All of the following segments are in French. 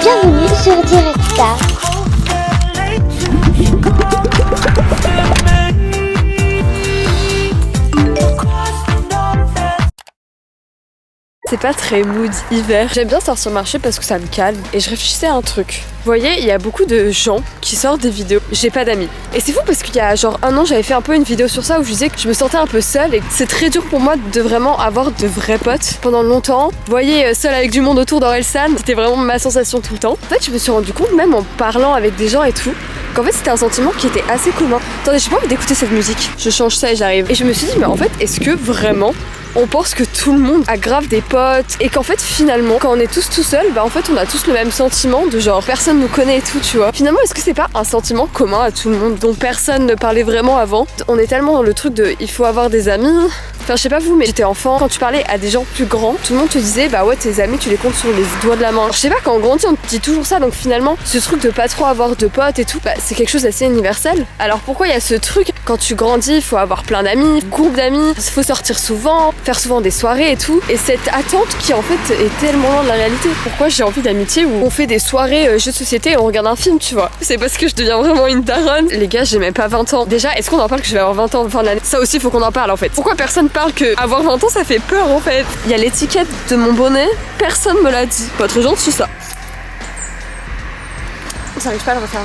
Bienvenue sur Directa. C'est pas très mood hiver. J'aime bien sortir marcher parce que ça me calme et je réfléchissais à un truc. Vous voyez, il y a beaucoup de gens qui sortent des vidéos. J'ai pas d'amis. Et c'est fou parce qu'il y a genre un an, j'avais fait un peu une vidéo sur ça où je disais que je me sentais un peu seule et que c'est très dur pour moi de vraiment avoir de vrais potes pendant longtemps. Vous voyez, seule avec du monde autour d'Orelsan, c'était vraiment ma sensation tout le temps. En fait, je me suis rendu compte, même en parlant avec des gens et tout, qu'en fait c'était un sentiment qui était assez commun. Attendez, j'ai pas envie d'écouter cette musique. Je change ça et j'arrive. Et je me suis dit, mais en fait, est-ce que vraiment on pense que tout le monde a grave des potes et qu'en fait finalement quand on est tous tout seuls, bah en fait on a tous le même sentiment de genre personne nous connaît et tout, tu vois. Finalement, est-ce que c'est pas un sentiment commun à tout le monde dont personne ne parlait vraiment avant? On est tellement dans le truc de il faut avoir des amis. Enfin, je sais pas vous, mais j'étais enfant, quand tu parlais à des gens plus grands, tout le monde te disait bah ouais, tes amis tu les comptes sur les doigts de la main. Alors, je sais pas, quand on grandit on te dit toujours ça, donc finalement ce truc de pas trop avoir de potes et tout, bah c'est quelque chose d'assez universel. Alors pourquoi il y a ce truc quand tu grandis, il faut avoir plein d'amis, groupe d'amis, il faut sortir souvent, faire souvent des soirées et tout, et cette attente qui en fait est tellement loin de la réalité. Pourquoi j'ai envie d'amitié où on fait des soirées jeux de société et on regarde un film, tu vois? C'est parce que je deviens vraiment une daronne. Les gars, j'ai même pas 20 ans. Déjà, est-ce qu'on en parle que je vais avoir 20 ans en fin de l'année? Ça aussi, faut qu'on en parle en fait. Pourquoi personne parle que avoir 20 ans ça fait peur en fait? Il y a l'étiquette de mon bonnet, personne me l'a dit. Pas très gentil ça. Ça arrive pas à le refaire.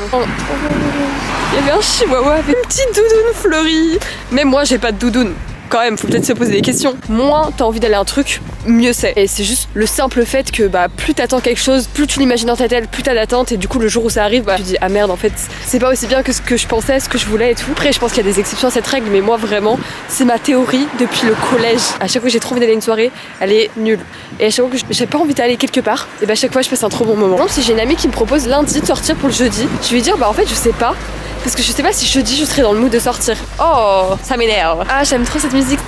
Il y avait un chihuahua avec une petite doudoune fleurie. Même moi, j'ai pas de doudoune. Quand même, faut peut-être se poser des questions. Moins t'as envie d'aller à un truc, mieux c'est. Et c'est juste le simple fait que bah plus t'attends quelque chose, plus tu l'imagines dans ta tête, plus t'as d'attente, et du coup le jour où ça arrive, bah tu dis ah merde, en fait c'est pas aussi bien que ce que je pensais, ce que je voulais et tout. Après je pense qu'il y a des exceptions à cette règle, mais moi vraiment c'est ma théorie depuis le collège. À chaque fois que j'ai trop envie d'aller à une soirée, elle est nulle. Et à chaque fois que j'ai pas envie d'aller quelque part, et bah à chaque fois je passe un trop bon moment. Par exemple, si j'ai une amie qui me propose lundi de sortir pour le jeudi, je vais lui dire bah en fait je sais pas. Parce que je sais pas si jeudi je serai dans le mood de sortir. Oh, ça m'énerve. Ah, j'aime trop cette musique.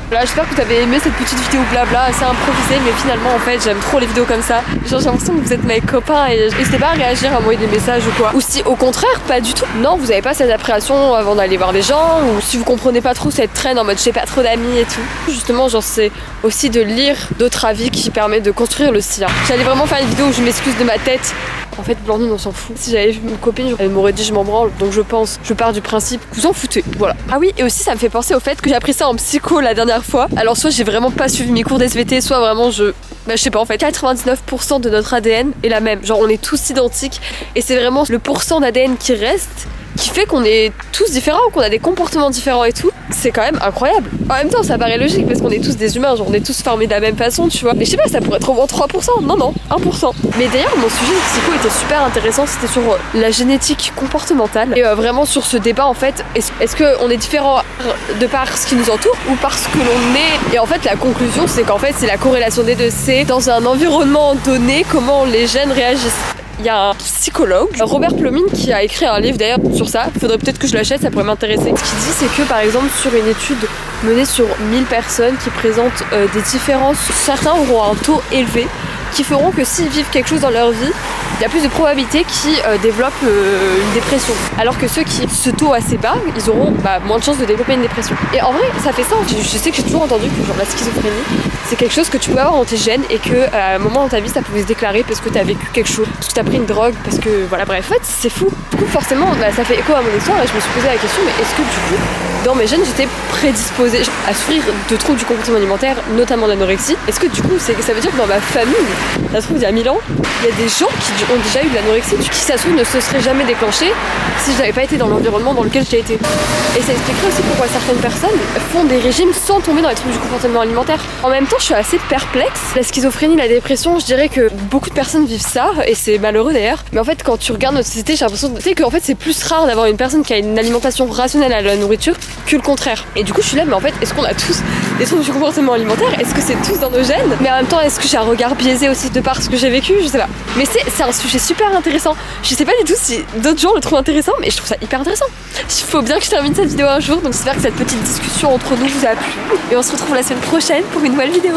Voilà, j'espère que vous avez aimé cette petite vidéo blabla assez improvisée, mais finalement en fait j'aime trop les vidéos comme ça. Genre j'ai l'impression que vous êtes mes copains et n'hésitez pas à réagir, à m'envoyer des messages ou quoi. Ou si au contraire, pas du tout. Non, vous avez pas cette appréhension avant d'aller voir des gens, ou si vous comprenez pas trop cette traîne en mode j'ai pas trop d'amis et tout. Justement, genre c'est aussi de lire d'autres avis qui permet de construire le sien. J'allais vraiment faire une vidéo où je m'excuse de ma tête. En fait, Blandine, on s'en fout. Si j'avais vu une copine, elle m'aurait dit je m'en branle. Donc je pars du principe que vous en foutez. Voilà. Ah oui, et aussi ça me fait penser au fait que j'ai appris ça en psycho la dernière fois. Alors soit j'ai vraiment pas suivi mes cours d'SVT, soit vraiment je sais pas en fait. 99% de notre ADN est la même. Genre on est tous identiques. Et c'est vraiment le pourcent d'ADN qui reste qui fait qu'on est tous différents, qu'on a des comportements différents et tout. C'est quand même incroyable. En même temps, ça paraît logique parce qu'on est tous des humains, genre on est tous formés de la même façon, tu vois. Mais je sais pas, ça pourrait être au moins 3%. Non, 1%. Mais d'ailleurs, mon sujet de psycho était super intéressant, c'était sur la génétique comportementale. Et vraiment sur ce débat, en fait, est-ce qu'on est différent de par ce qui nous entoure ou parce que l'on est. Et en fait, la conclusion, c'est qu'en fait, c'est la corrélation des deux. C'est dans un environnement donné, comment les gènes réagissent. Il y a un psychologue, Robert Plomine, qui a écrit un livre d'ailleurs sur ça. Faudrait peut-être que je l'achète, ça pourrait m'intéresser. Ce qu'il dit, c'est que par exemple, sur une étude menée sur 1000 personnes qui présentent des différences, certains auront un taux élevé qui feront que s'ils vivent quelque chose dans leur vie, il y a plus de probabilité qu'ils développent une dépression. Alors que ceux qui se taux assez bas, ils auront moins de chances de développer une dépression. Et en vrai, ça fait sens. Je sais que j'ai toujours entendu que genre la schizophrénie, c'est quelque chose que tu peux avoir dans tes gènes et que à un moment dans ta vie, ça pouvait se déclarer parce que tu as vécu quelque chose, parce que tu as pris une drogue, parce que voilà, bref. En fait, c'est fou. Du coup, forcément, ça fait écho à mon histoire et je me suis posé la question, mais est-ce que du coup, dans mes gènes, j'étais prédisposée à souffrir de troubles du comportement alimentaire, notamment d'anorexie? Est-ce que du coup, ça veut dire que dans ma famille, ça se trouve il y a 1000 ans, il y a des gens qui ont déjà eu de l'anorexie qui ça se trouve ne se serait jamais déclenché si je n'avais pas été dans l'environnement dans lequel j'ai été. Et ça expliquerait aussi pourquoi certaines personnes font des régimes sans tomber dans les troubles du comportement alimentaire. En même temps, je suis assez perplexe. La schizophrénie, la dépression, je dirais que beaucoup de personnes vivent ça et c'est malheureux d'ailleurs. Mais en fait, quand tu regardes notre société, j'ai l'impression que en fait, c'est plus rare d'avoir une personne qui a une alimentation rationnelle à la nourriture que le contraire. Et du coup, je suis là, mais en fait, est-ce qu'on a tous des troubles du comportement alimentaire? Est-ce que c'est tous dans nos gènes? Mais en même temps, est-ce que j'ai un regard biaisé aussi de par ce que j'ai vécu? Je sais pas. Mais c'est un sujet super intéressant. Je sais pas du tout si d'autres gens le trouvent intéressant, mais je trouve ça hyper intéressant. Il faut bien que je termine cette vidéo un jour, donc j'espère que cette petite discussion entre nous vous a plu. Et on se retrouve la semaine prochaine pour une nouvelle vidéo.